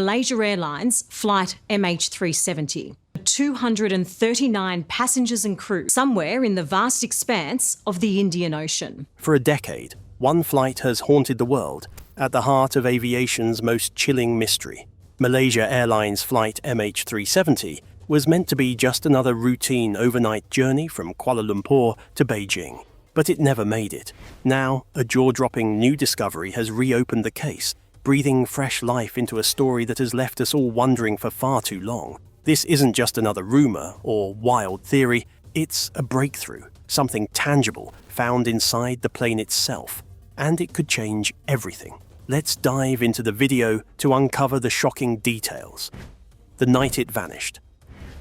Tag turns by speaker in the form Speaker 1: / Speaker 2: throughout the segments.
Speaker 1: Malaysia Airlines Flight MH370. 239 passengers and crew, somewhere in the vast expanse of the Indian Ocean.
Speaker 2: For a decade, one flight has haunted the world, at the heart of aviation's most chilling mystery. Malaysia Airlines Flight MH370 was meant to be just another routine overnight journey from Kuala Lumpur to Beijing, but it never made it. Now, a jaw-dropping new discovery has reopened the case, breathing fresh life into a story that has left us all wondering for far too long. This isn't just another rumor or wild theory, it's a breakthrough, something tangible found inside the plane itself, and it could change everything. Let's dive into the video to uncover the shocking details. The night it vanished.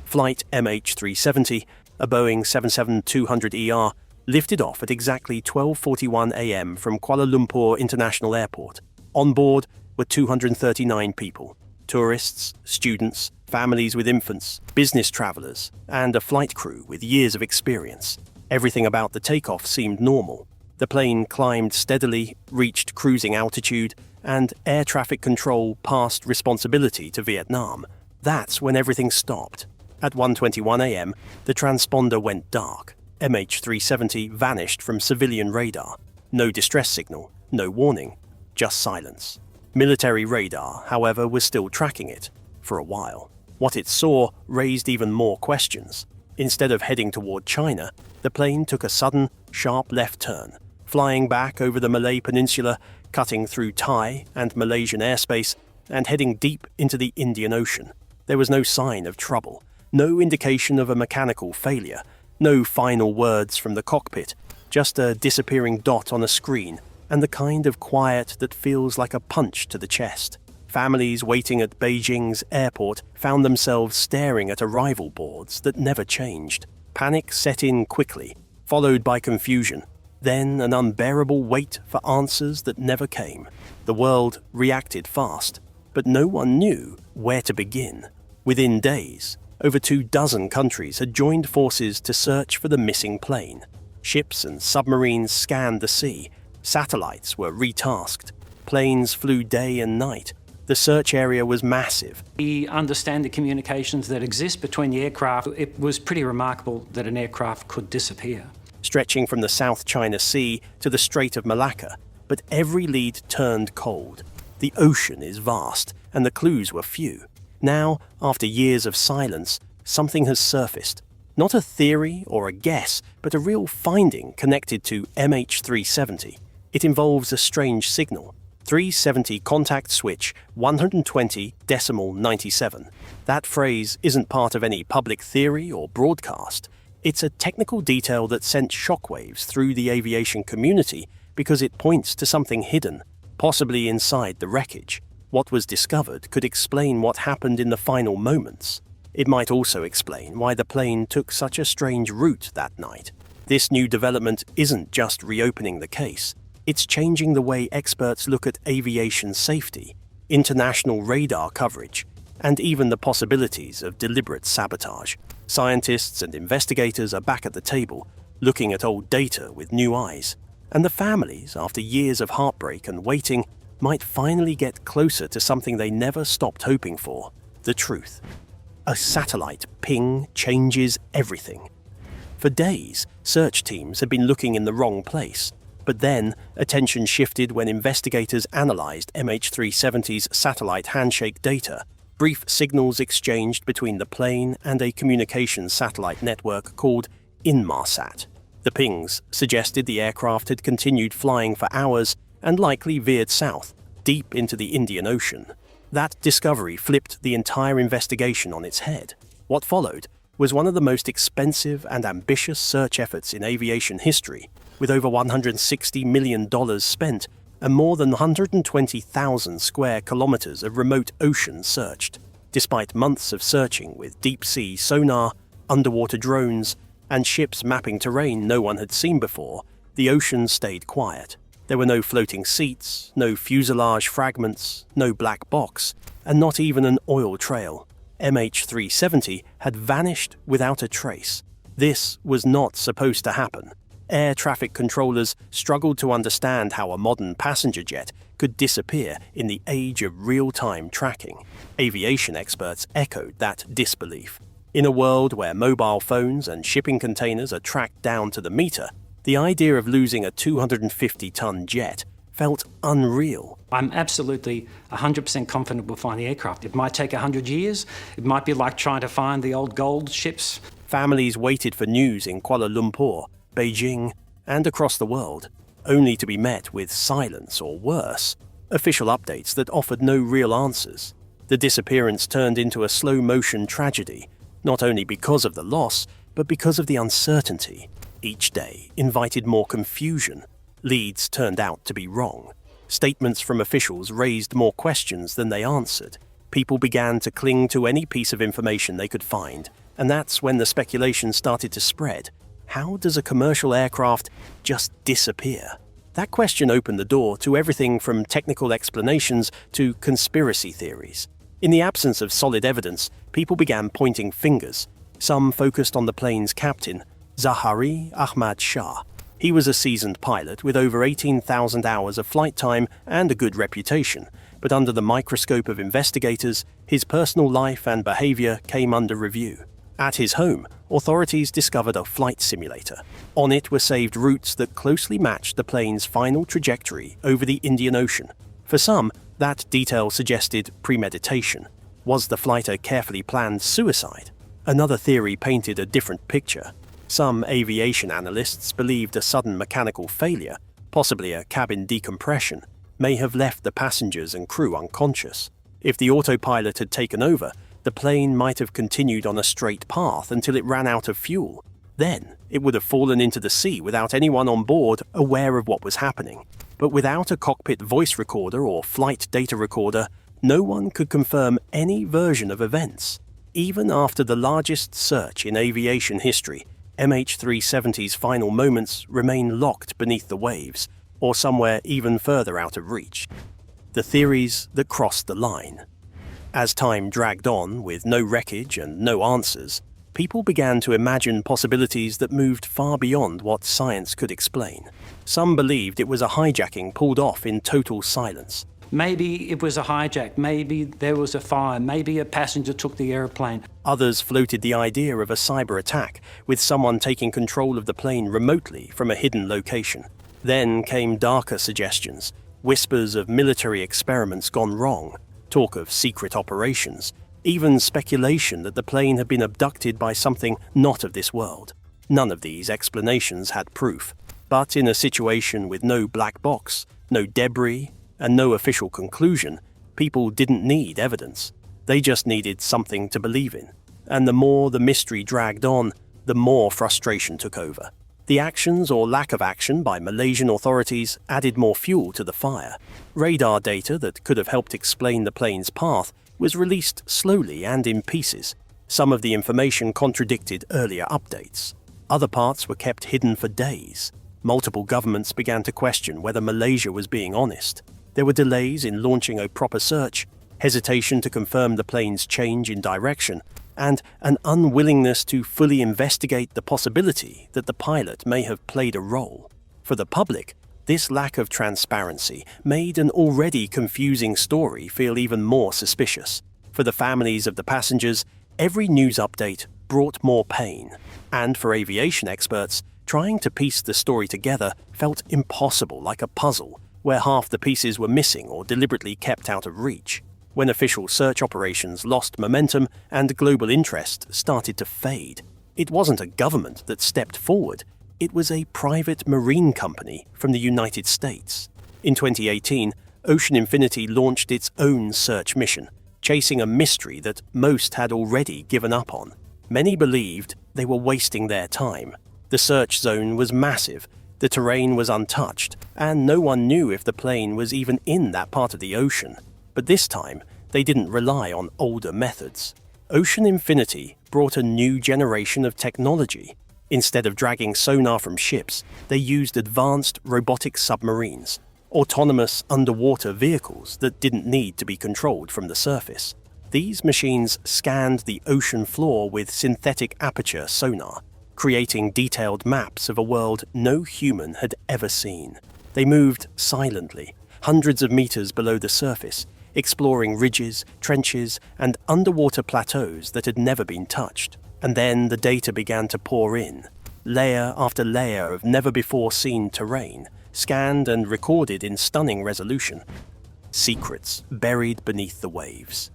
Speaker 2: Flight MH370, a Boeing 777-200ER, lifted off at exactly 12:41 a.m. from Kuala Lumpur International Airport. On board were 239 people, tourists, students, families with infants, business travelers, and a flight crew with years of experience. Everything about the takeoff seemed normal. The plane climbed steadily, reached cruising altitude, and air traffic control passed responsibility to Vietnam. That's when everything stopped. At 1:21 a.m., the transponder went dark. MH370 vanished from civilian radar. No distress signal, no warning, just silence. Military radar, however, was still tracking it, for a while. What it saw raised even more questions. Instead of heading toward China, the plane took a sudden, sharp left turn, flying back over the Malay Peninsula, cutting through Thai and Malaysian airspace, and heading deep into the Indian Ocean. There was no sign of trouble, no indication of a mechanical failure, no final words from the cockpit, just a disappearing dot on a screen, and the kind of quiet that feels like a punch to the chest. Families waiting at Beijing's airport found themselves staring at arrival boards that never changed. Panic set in quickly, followed by confusion, then an unbearable wait for answers that never came. The world reacted fast, but no one knew where to begin. Within days, over 24 countries had joined forces to search for the missing plane. Ships and submarines scanned the sea. Satellites were retasked. Planes flew day and night. The search area was massive.
Speaker 3: We understand the communications that exist between the aircraft. It was pretty remarkable that an aircraft could disappear.
Speaker 2: Stretching from the South China Sea to the Strait of Malacca, but every lead turned cold. The ocean is vast, and the clues were few. Now, after years of silence, something has surfaced. Not a theory or a guess, but a real finding connected to MH370. It involves a strange signal. 370 contact switch 120.97. That phrase isn't part of any public theory or broadcast. It's a technical detail that sent shockwaves through the aviation community because it points to something hidden, possibly inside the wreckage. What was discovered could explain what happened in the final moments. It might also explain why the plane took such a strange route that night. This new development isn't just reopening the case. It's changing the way experts look at aviation safety, international radar coverage, and even the possibilities of deliberate sabotage. Scientists and investigators are back at the table, looking at old data with new eyes. And the families, after years of heartbreak and waiting, might finally get closer to something they never stopped hoping for: the truth. A satellite ping changes everything. For days, search teams had been looking in the wrong place. But then, attention shifted when investigators analyzed MH370's satellite handshake data, brief signals exchanged between the plane and a communications satellite network called Inmarsat. The pings suggested the aircraft had continued flying for hours and likely veered south, deep into the Indian Ocean. That discovery flipped the entire investigation on its head. What followed was one of the most expensive and ambitious search efforts in aviation history, with over $160 million spent and more than 120,000 square kilometers of remote ocean searched. Despite months of searching with deep-sea sonar, underwater drones, and ships mapping terrain no one had seen before, the ocean stayed quiet. There were no floating seats, no fuselage fragments, no black box, and not even an oil trail. MH370 had vanished without a trace. This was not supposed to happen. air traffic controllers struggled to understand how a modern passenger jet could disappear in the age of real-time tracking. Aviation experts echoed that disbelief. In a world where mobile phones and shipping containers are tracked down to the meter, the idea of losing a 250-ton jet felt unreal.
Speaker 3: I'm absolutely 100% confident we'll find the aircraft. It might take 100 years. It might be like trying to find the old gold ships.
Speaker 2: Families waited for news in Kuala Lumpur, Beijing, and across the world, only to be met with silence or worse, official updates that offered no real answers. The disappearance turned into a slow-motion tragedy, not only because of the loss, but because of the uncertainty. Each day invited more confusion. Leads turned out to be wrong. Statements from officials raised more questions than they answered. People began to cling to any piece of information they could find, and that's when the speculation started to spread. How does a commercial aircraft just disappear? That question opened the door to everything from technical explanations to conspiracy theories. In the absence of solid evidence, people began pointing fingers. Some focused on the plane's captain, Zahari Ahmad Shah. He was a seasoned pilot with over 18,000 hours of flight time and a good reputation, but under the microscope of investigators, his personal life and behavior came under review. At his home, authorities discovered a flight simulator. On it were saved routes that closely matched the plane's final trajectory over the Indian Ocean. For some, that detail suggested premeditation. Was the flight a carefully planned suicide? Another theory painted a different picture. Some aviation analysts believed a sudden mechanical failure, possibly a cabin decompression, may have left the passengers and crew unconscious. If the autopilot had taken over, the plane might have continued on a straight path until it ran out of fuel. Then, it would have fallen into the sea without anyone on board aware of what was happening. But without a cockpit voice recorder or flight data recorder, no one could confirm any version of events. Even after the largest search in aviation history, MH370's final moments remain locked beneath the waves, or somewhere even further out of reach. The theories that crossed the line. As time dragged on, with no wreckage and no answers, people began to imagine possibilities that moved far beyond what science could explain. Some believed it was a hijacking pulled off in total silence.
Speaker 3: Maybe it was a hijack, maybe there was a fire, maybe a passenger took the airplane.
Speaker 2: Others floated the idea of a cyber attack, with someone taking control of the plane remotely from a hidden location. Then came darker suggestions, whispers of military experiments gone wrong, talk of secret operations, even speculation that the plane had been abducted by something not of this world. None of these explanations had proof, but in a situation with no black box, no debris, and no official conclusion, people didn't need evidence. They just needed something to believe in. And the more the mystery dragged on, the more frustration took over. The actions or lack of action by Malaysian authorities added more fuel to the fire. Radar data that could have helped explain the plane's path was released slowly and in pieces. Some of the information contradicted earlier updates. Other parts were kept hidden for days. Multiple governments began to question whether Malaysia was being honest. There were delays in launching a proper search, hesitation to confirm the plane's change in direction, and an unwillingness to fully investigate the possibility that the pilot may have played a role. For the public, this lack of transparency made an already confusing story feel even more suspicious. For the families of the passengers, every news update brought more pain. And for aviation experts, trying to piece the story together felt impossible, like a puzzle, where half the pieces were missing or deliberately kept out of reach. When official search operations lost momentum and global interest started to fade, it wasn't a government that stepped forward, it was a private marine company from the United States. In 2018, Ocean Infinity launched its own search mission, chasing a mystery that most had already given up on. Many believed they were wasting their time. The search zone was massive, the terrain was untouched, and no one knew if the plane was even in that part of the ocean. But this time, they didn't rely on older methods. Ocean Infinity brought a new generation of technology. Instead of dragging sonar from ships, they used advanced robotic submarines, autonomous underwater vehicles that didn't need to be controlled from the surface. These machines scanned the ocean floor with synthetic aperture sonar, creating detailed maps of a world no human had ever seen. They moved silently, hundreds of meters below the surface, exploring ridges, trenches, and underwater plateaus that had never been touched. And then the data began to pour in, layer after layer of never-before-seen terrain, scanned and recorded in stunning resolution. Secrets buried beneath the waves.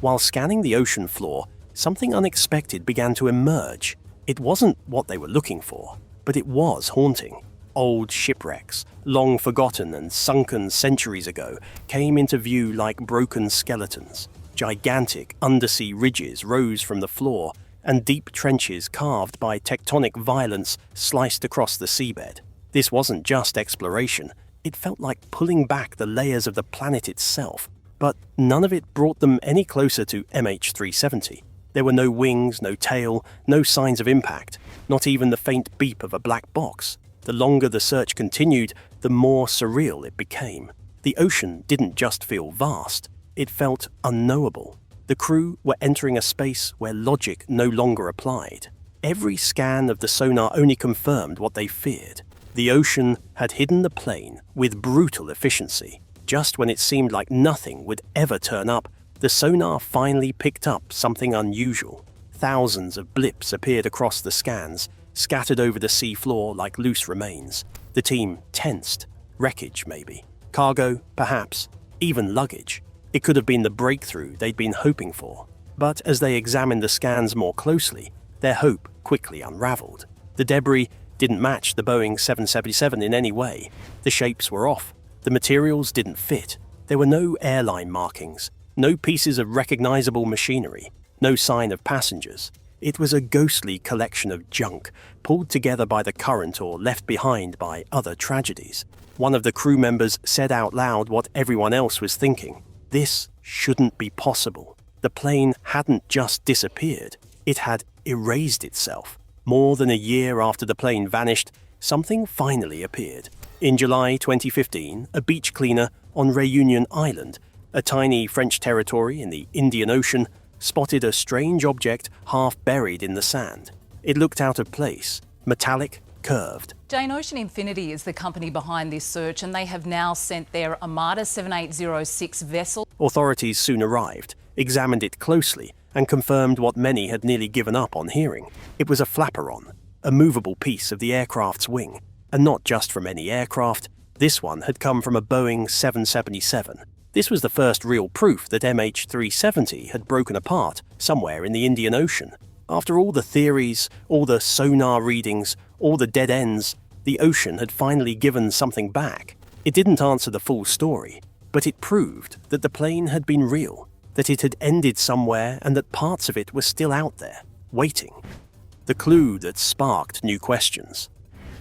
Speaker 2: While scanning the ocean floor, something unexpected began to emerge. It wasn't what they were looking for, but it was haunting. Old shipwrecks, long forgotten and sunken centuries ago, came into view like broken skeletons. Gigantic undersea ridges rose from the floor, and deep trenches carved by tectonic violence sliced across the seabed. This wasn't just exploration. It felt like pulling back the layers of the planet itself. But none of it brought them any closer to MH370. There were no wings, no tail, no signs of impact, not even the faint beep of a black box. The longer the search continued, the more surreal it became. The ocean didn't just feel vast, it felt unknowable. The crew were entering a space where logic no longer applied. Every scan of the sonar only confirmed what they feared. The ocean had hidden the plane with brutal efficiency. Just when it seemed like nothing would ever turn up, the sonar finally picked up something unusual. Thousands of blips appeared across the scans, scattered over the sea floor like loose remains. The team tensed. Wreckage, maybe. Cargo, perhaps. Even luggage. It could have been the breakthrough they'd been hoping for. But as they examined the scans more closely, their hope quickly unraveled. The debris didn't match the Boeing 777 in any way. The shapes were off. The materials didn't fit. There were no airline markings, no pieces of recognizable machinery, no sign of passengers. It was a ghostly collection of junk, pulled together by the current or left behind by other tragedies. One of the crew members said out loud what everyone else was thinking. This shouldn't be possible. The plane hadn't just disappeared, it had erased itself. More than a year after the plane vanished, something finally appeared. In July 2015, a beach cleaner on Réunion Island, a tiny French territory in the Indian Ocean, spotted a strange object half buried in the sand. It looked out of place, metallic, curved.
Speaker 4: Jane, Ocean Infinity is the company behind this search, and they have now sent their Armada 7806 vessel.
Speaker 2: Authorities soon arrived, examined it closely, and confirmed what many had nearly given up on hearing. It was a flaperon, a movable piece of the aircraft's wing. And not just from any aircraft, this one had come from a Boeing 777. This was the first real proof that MH370 had broken apart somewhere in the Indian Ocean. After all the theories, all the sonar readings, all the dead ends, the ocean had finally given something back. It didn't answer the full story, but it proved that the plane had been real, that it had ended somewhere and that parts of it were still out there, waiting. The clue that sparked new questions.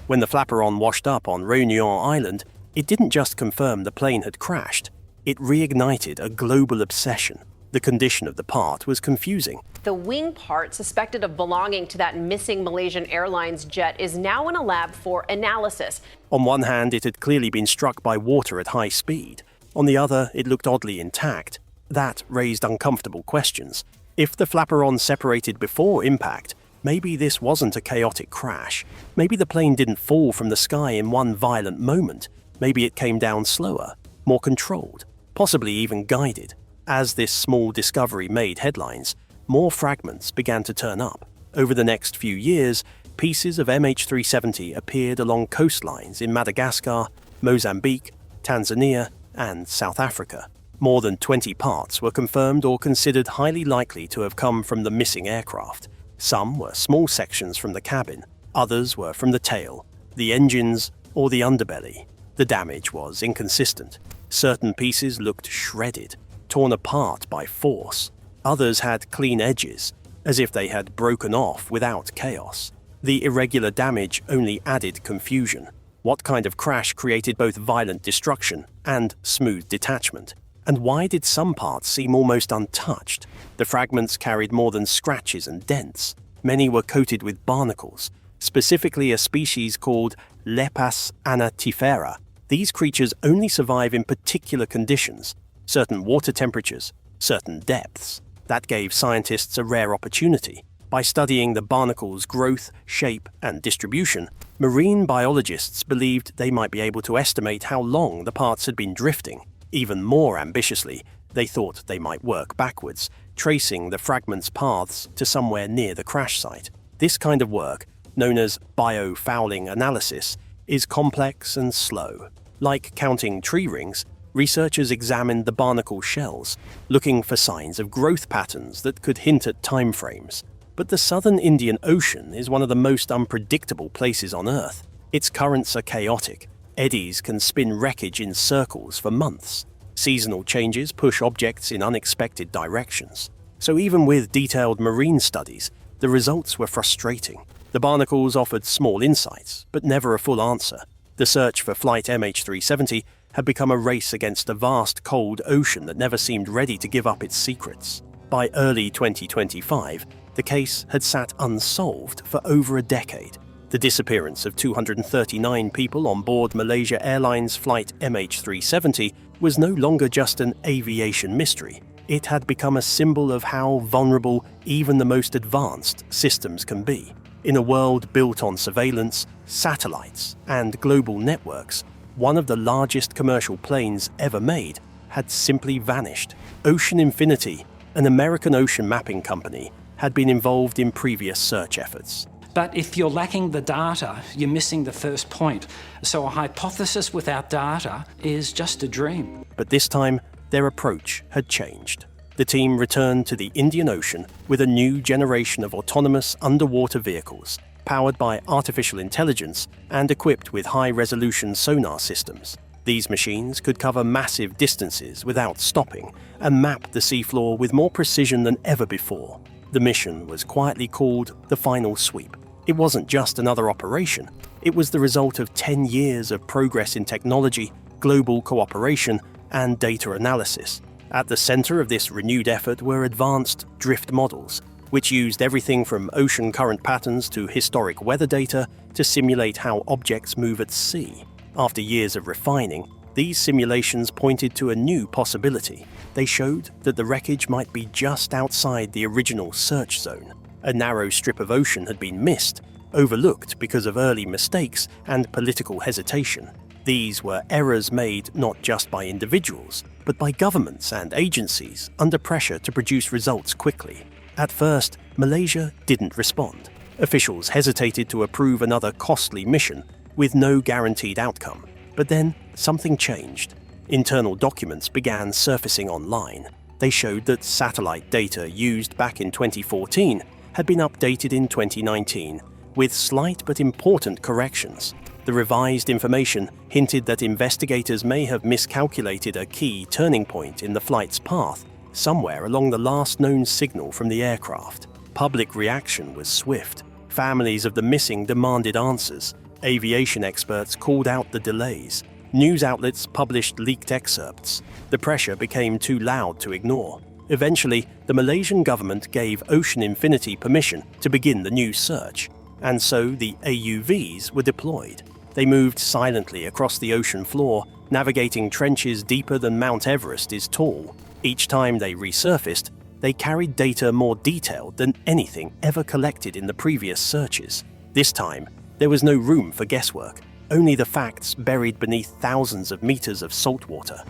Speaker 2: When the flaperon washed up on Réunion Island, it didn't just confirm the plane had crashed, it reignited a global obsession. The condition of the part was confusing.
Speaker 5: The wing part suspected of belonging to that missing Malaysian Airlines jet is now in a lab for analysis.
Speaker 2: On one hand, it had clearly been struck by water at high speed. On the other, it looked oddly intact. That raised uncomfortable questions. If the flaperon separated before impact, maybe this wasn't a chaotic crash. Maybe the plane didn't fall from the sky in one violent moment. Maybe it came down slower, more controlled, possibly even guided. As this small discovery made headlines, more fragments began to turn up. Over the next few years, pieces of MH370 appeared along coastlines in Madagascar, Mozambique, Tanzania, and South Africa. More than 20 parts were confirmed or considered highly likely to have come from the missing aircraft. Some were small sections from the cabin, others were from the tail, the engines, or the underbelly. The damage was inconsistent. Certain pieces looked shredded, torn apart by force. Others had clean edges, as if they had broken off without chaos. The irregular damage only added confusion. What kind of crash created both violent destruction and smooth detachment? And why did some parts seem almost untouched? The fragments carried more than scratches and dents. Many were coated with barnacles, specifically a species called Lepas anatifera. These creatures only survive in particular conditions, certain water temperatures, certain depths. That gave scientists a rare opportunity. By studying the barnacle's growth, shape, and distribution, marine biologists believed they might be able to estimate how long the parts had been drifting. Even more ambitiously, they thought they might work backwards, tracing the fragments' paths to somewhere near the crash site. This kind of work, known as biofouling analysis, is complex and slow. Like counting tree rings, researchers examined the barnacle shells, looking for signs of growth patterns that could hint at timeframes. But the southern Indian Ocean is one of the most unpredictable places on Earth. Its currents are chaotic. Eddies can spin wreckage in circles for months. Seasonal changes push objects in unexpected directions. So even with detailed marine studies, the results were frustrating. The barnacles offered small insights, but never a full answer. The search for Flight MH370 had become a race against a vast cold ocean that never seemed ready to give up its secrets. By early 2025, the case had sat unsolved for over a decade. The disappearance of 239 people on board Malaysia Airlines Flight MH370 was no longer just an aviation mystery. It had become a symbol of how vulnerable even the most advanced systems can be. In a world built on surveillance, satellites, and global networks, one of the largest commercial planes ever made had simply vanished. Ocean Infinity, an American ocean mapping company, had been involved in previous search efforts.
Speaker 3: But if you're lacking the data, you're missing the first point. So a hypothesis without data is just a dream.
Speaker 2: But this time, their approach had changed. The team returned to the Indian Ocean with a new generation of autonomous underwater vehicles, powered by artificial intelligence and equipped with high-resolution sonar systems. These machines could cover massive distances without stopping and map the seafloor with more precision than ever before. The mission was quietly called the Final Sweep. It wasn't just another operation. It was the result of 10 years of progress in technology, global cooperation, and data analysis. At the center of this renewed effort were advanced drift models, which used everything from ocean current patterns to historic weather data to simulate how objects move at sea. After years of refining, these simulations pointed to a new possibility. They showed that the wreckage might be just outside the original search zone. A narrow strip of ocean had been missed, overlooked because of early mistakes and political hesitation. These were errors made not just by individuals, but by governments and agencies under pressure to produce results quickly. At first, Malaysia didn't respond. Officials hesitated to approve another costly mission with no guaranteed outcome. But then, something changed. Internal documents began surfacing online. They showed that satellite data used back in 2014 had been updated in 2019, with slight but important corrections. The revised information hinted that investigators may have miscalculated a key turning point in the flight's path, somewhere along the last known signal from the aircraft. Public reaction was swift. Families of the missing demanded answers. Aviation experts called out the delays. News outlets published leaked excerpts. The pressure became too loud to ignore. Eventually, the Malaysian government gave Ocean Infinity permission to begin the new search, and so the AUVs were deployed. They moved silently across the ocean floor, navigating trenches deeper than Mount Everest is tall. Each time they resurfaced, they carried data more detailed than anything ever collected in the previous searches. This time, there was no room for guesswork, only the facts buried beneath thousands of meters of salt water.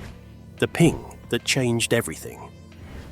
Speaker 2: The ping that changed everything.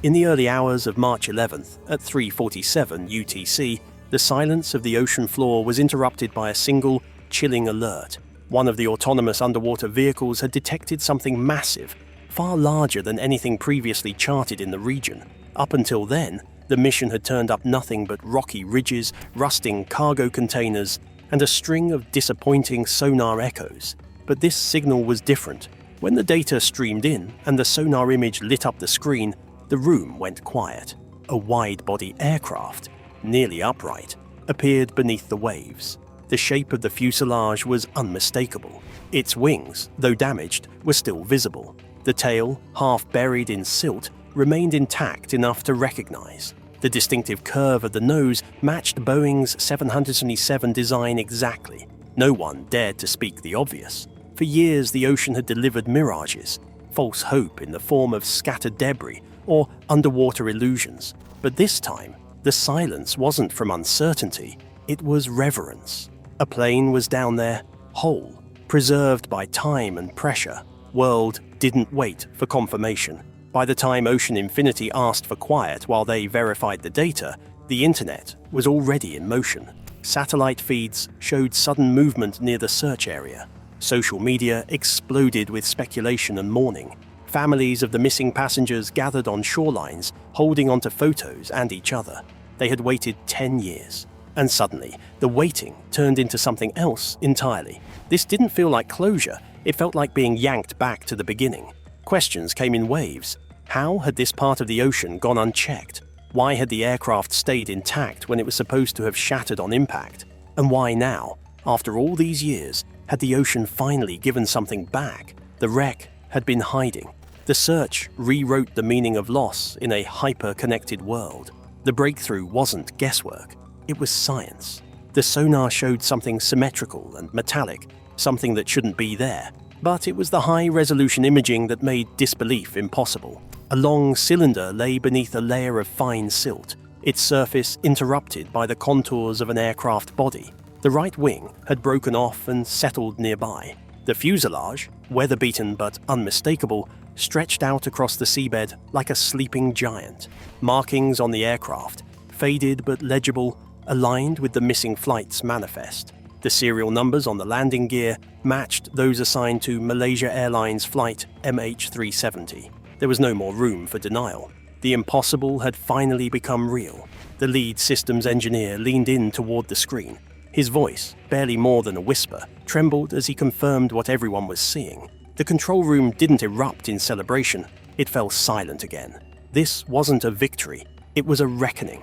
Speaker 2: In the early hours of March 11th, at 3:47 UTC, the silence of the ocean floor was interrupted by a single, chilling alert. One of the autonomous underwater vehicles had detected something massive, far larger than anything previously charted in the region. Up until then, the mission had turned up nothing but rocky ridges, rusting cargo containers, and a string of disappointing sonar echoes. But this signal was different. When the data streamed in and the sonar image lit up the screen, the room went quiet. A wide-body aircraft, nearly upright, appeared beneath the waves. The shape of the fuselage was unmistakable. Its wings, though damaged, were still visible. The tail, half buried in silt, remained intact enough to recognize. The distinctive curve of the nose matched Boeing's 777 design exactly. No one dared to speak the obvious. For years, the ocean had delivered mirages, false hope in the form of scattered debris or underwater illusions. But this time, the silence wasn't from uncertainty, it was reverence. A plane was down there, whole, preserved by time and pressure. World didn't wait for confirmation. By the time Ocean Infinity asked for quiet while they verified the data, the internet was already in motion. Satellite feeds showed sudden movement near the search area. Social media exploded with speculation and mourning. Families of the missing passengers gathered on shorelines, holding onto photos and each other. They had waited 10 years. And suddenly, the waiting turned into something else entirely. This didn't feel like closure, it felt like being yanked back to the beginning. Questions came in waves. How had this part of the ocean gone unchecked? Why had the aircraft stayed intact when it was supposed to have shattered on impact? And why now, after all these years, had the ocean finally given something back? The wreck had been hiding. The search rewrote the meaning of loss in a hyper-connected world. The breakthrough wasn't guesswork, it was science. The sonar showed something symmetrical and metallic, something that shouldn't be there. But it was the high-resolution imaging that made disbelief impossible. A long cylinder lay beneath a layer of fine silt, its surface interrupted by the contours of an aircraft body. The right wing had broken off and settled nearby. The fuselage, weather-beaten but unmistakable, stretched out across the seabed like a sleeping giant. Markings on the aircraft, faded but legible, aligned with the missing flight's manifest. The serial numbers on the landing gear matched those assigned to Malaysia Airlines Flight MH370. There was no more room for denial. The impossible had finally become real. The lead systems engineer leaned in toward the screen. His voice, barely more than a whisper, trembled as he confirmed what everyone was seeing. The control room didn't erupt in celebration. It fell silent again. This wasn't a victory. It was a reckoning.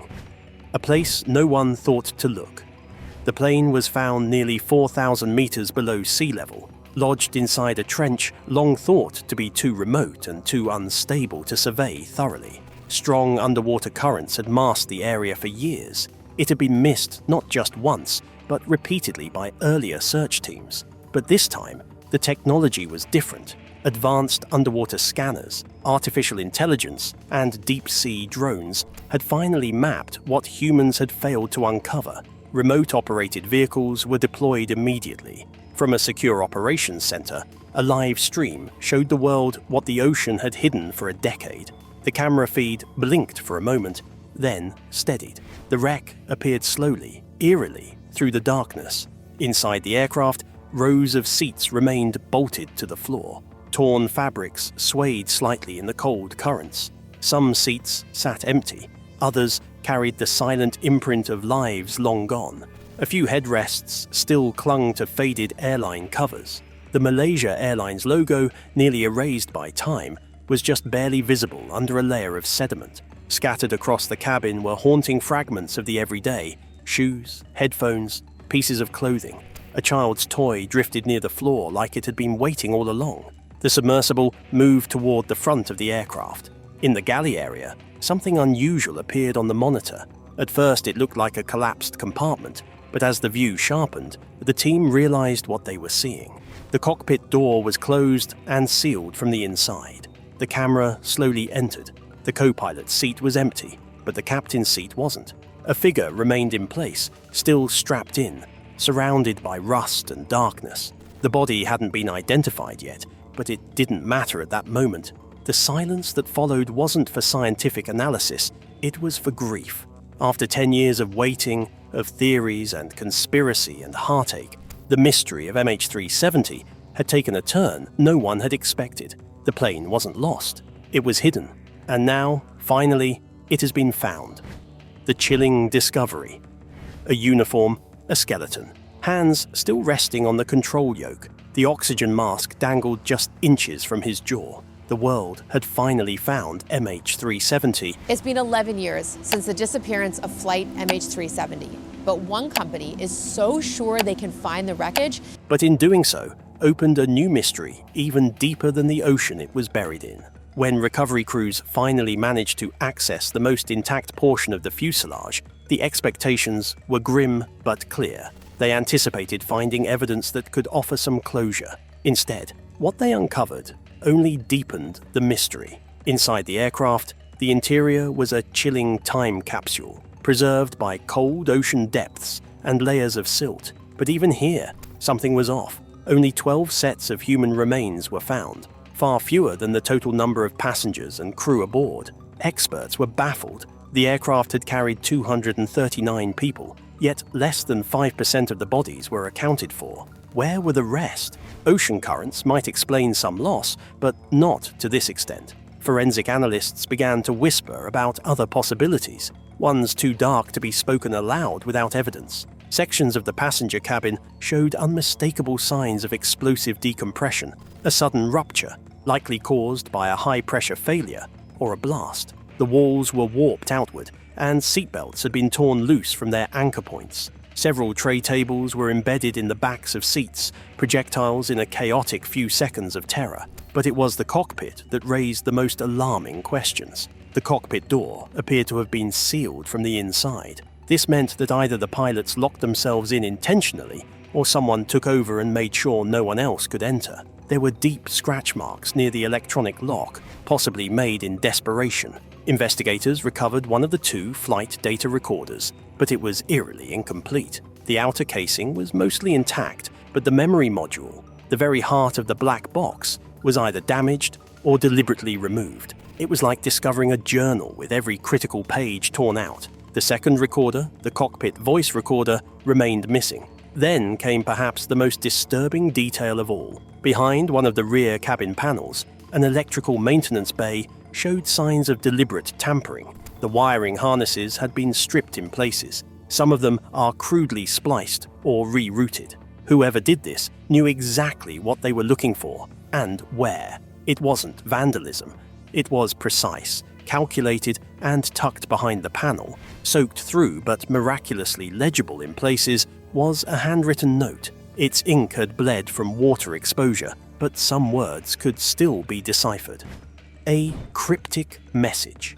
Speaker 2: A place no one thought to look. The plane was found nearly 4,000 meters below sea level, lodged inside a trench long thought to be too remote and too unstable to survey thoroughly. Strong underwater currents had masked the area for years. It had been missed not just once, but repeatedly by earlier search teams. But this time, the technology was different. Advanced underwater scanners, artificial intelligence, and deep-sea drones had finally mapped what humans had failed to uncover. Remote-operated vehicles were deployed immediately. From a secure operations center, a live stream showed the world what the ocean had hidden for a decade. The camera feed blinked for a moment, then steadied. The wreck appeared slowly, eerily, through the darkness. Inside the aircraft, rows of seats remained bolted to the floor. Torn fabrics swayed slightly in the cold currents. Some seats sat empty. Others carried the silent imprint of lives long gone. A few headrests still clung to faded airline covers. The Malaysia Airlines logo, nearly erased by time, was just barely visible under a layer of sediment. Scattered across the cabin were haunting fragments of the everyday: shoes, headphones, pieces of clothing. A child's toy drifted near the floor like it had been waiting all along. The submersible moved toward the front of the aircraft. In the galley area, something unusual appeared on the monitor. At first it looked like a collapsed compartment, but as the view sharpened, the team realized what they were seeing. The cockpit door was closed and sealed from the inside. The camera slowly entered. The co-pilot's seat was empty, but the captain's seat wasn't. A figure remained in place, still strapped in, surrounded by rust and darkness. The body hadn't been identified yet, but it didn't matter at that moment. The silence that followed wasn't for scientific analysis, it was for grief. After 10 years of waiting, of theories and conspiracy and heartache, the mystery of MH370 had taken a turn no one had expected. The plane wasn't lost, it was hidden. And now, finally, it has been found. The chilling discovery. A uniform, a skeleton. Hands still resting on the control yoke. The oxygen mask dangled just inches from his jaw. The world had finally found MH370.
Speaker 6: It's been 11 years since the disappearance of Flight MH370, but one company is so sure they can find the wreckage.
Speaker 2: But in doing so, opened a new mystery even deeper than the ocean it was buried in. When recovery crews finally managed to access the most intact portion of the fuselage, the expectations were grim but clear. They anticipated finding evidence that could offer some closure. Instead, what they uncovered only deepened the mystery. Inside the aircraft, the interior was a chilling time capsule, preserved by cold ocean depths and layers of silt. But even here, something was off. Only 12 sets of human remains were found, far fewer than the total number of passengers and crew aboard. Experts were baffled. The aircraft had carried 239 people, yet less than 5% of the bodies were accounted for. Where were the rest? Ocean currents might explain some loss, but not to this extent. Forensic analysts began to whisper about other possibilities, ones too dark to be spoken aloud without evidence. Sections of the passenger cabin showed unmistakable signs of explosive decompression, a sudden rupture, likely caused by a high-pressure failure or a blast. The walls were warped outward, and seatbelts had been torn loose from their anchor points. Several tray tables were embedded in the backs of seats, projectiles in a chaotic few seconds of terror. But it was the cockpit that raised the most alarming questions. The cockpit door appeared to have been sealed from the inside. This meant that either the pilots locked themselves in intentionally, or someone took over and made sure no one else could enter. There were deep scratch marks near the electronic lock, possibly made in desperation. Investigators recovered one of the 2 flight data recorders, but it was eerily incomplete. The outer casing was mostly intact, but the memory module, the very heart of the black box, was either damaged or deliberately removed. It was like discovering a journal with every critical page torn out. The second recorder, the cockpit voice recorder, remained missing. Then came perhaps the most disturbing detail of all. Behind one of the rear cabin panels, an electrical maintenance bay showed signs of deliberate tampering. The wiring harnesses had been stripped in places. Some of them are crudely spliced or rerouted. Whoever did this knew exactly what they were looking for and where. It wasn't vandalism. It was precise, calculated, and tucked behind the panel. Soaked through but miraculously legible in places was a handwritten note. Its ink had bled from water exposure, but some words could still be deciphered. A cryptic message.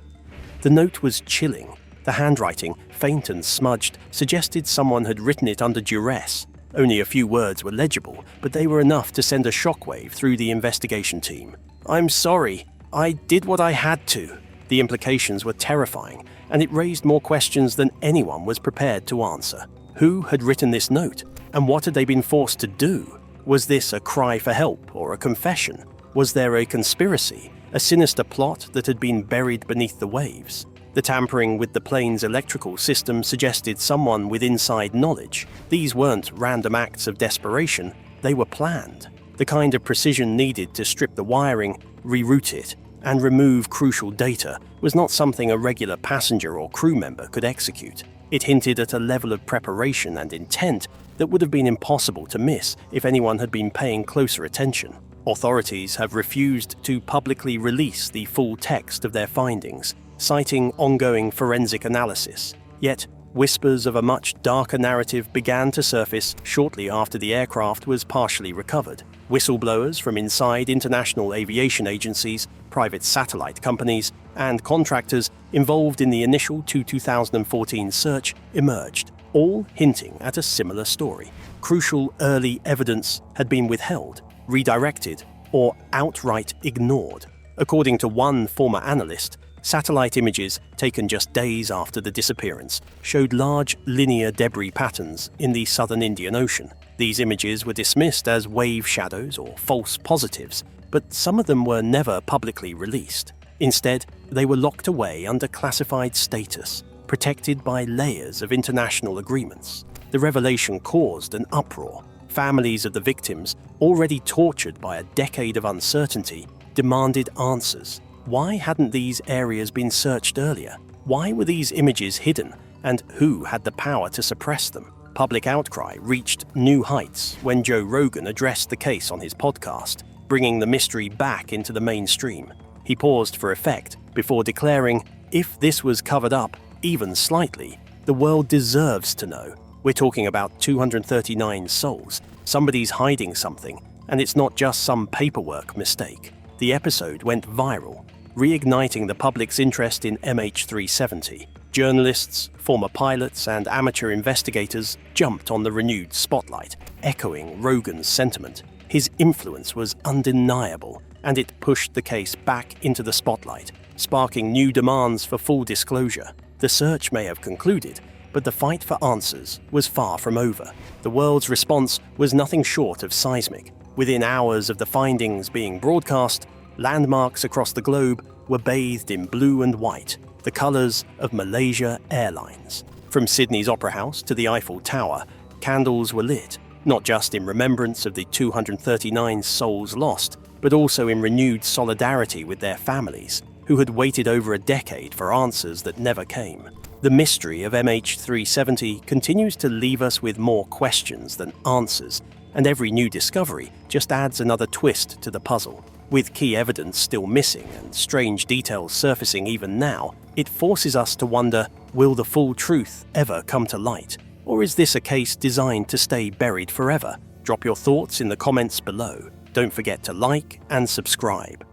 Speaker 2: The note was chilling. The handwriting, faint and smudged, suggested someone had written it under duress. Only a few words were legible, but they were enough to send a shockwave through the investigation team. "I'm sorry. I did what I had to." The implications were terrifying, and it raised more questions than anyone was prepared to answer. Who had written this note, and what had they been forced to do? Was this a cry for help or a confession? Was there a conspiracy, a sinister plot that had been buried beneath the waves? The tampering with the plane's electrical system suggested someone with inside knowledge. These weren't random acts of desperation, they were planned. The kind of precision needed to strip the wiring, reroute it, and remove crucial data was not something a regular passenger or crew member could execute. It hinted at a level of preparation and intent that would have been impossible to miss if anyone had been paying closer attention. Authorities have refused to publicly release the full text of their findings, citing ongoing forensic analysis. Yet, whispers of a much darker narrative began to surface shortly after the aircraft was partially recovered. Whistleblowers from inside international aviation agencies, private satellite companies, and contractors involved in the initial 2014 search emerged, all hinting at a similar story. Crucial early evidence had been withheld, redirected, or outright ignored. According to one former analyst, satellite images taken just days after the disappearance showed large linear debris patterns in the southern Indian Ocean. These images were dismissed as wave shadows or false positives, but some of them were never publicly released. Instead, they were locked away under classified status, protected by layers of international agreements. The revelation caused an uproar. Families of the victims, already tortured by a decade of uncertainty, demanded answers. Why hadn't these areas been searched earlier? Why were these images hidden, and who had the power to suppress them? Public outcry reached new heights when Joe Rogan addressed the case on his podcast, bringing the mystery back into the mainstream. He paused for effect before declaring, "If this was covered up, even slightly, the world deserves to know. We're talking about 239 souls. Somebody's hiding something, and it's not just some paperwork mistake." The episode went viral, reigniting the public's interest in MH370. Journalists, former pilots, and amateur investigators jumped on the renewed spotlight, echoing Rogan's sentiment. His influence was undeniable, and it pushed the case back into the spotlight, sparking new demands for full disclosure. The search may have concluded, but the fight for answers was far from over. The world's response was nothing short of seismic. Within hours of the findings being broadcast, landmarks across the globe were bathed in blue and white, the colours of Malaysia Airlines. From Sydney's Opera House to the Eiffel Tower, candles were lit, not just in remembrance of the 239 souls lost, but also in renewed solidarity with their families, who had waited over a decade for answers that never came. The mystery of MH370 continues to leave us with more questions than answers, and every new discovery just adds another twist to the puzzle. With key evidence still missing and strange details surfacing even now, it forces us to wonder, will the full truth ever come to light? Or is this a case designed to stay buried forever? Drop your thoughts in the comments below. Don't forget to like and subscribe.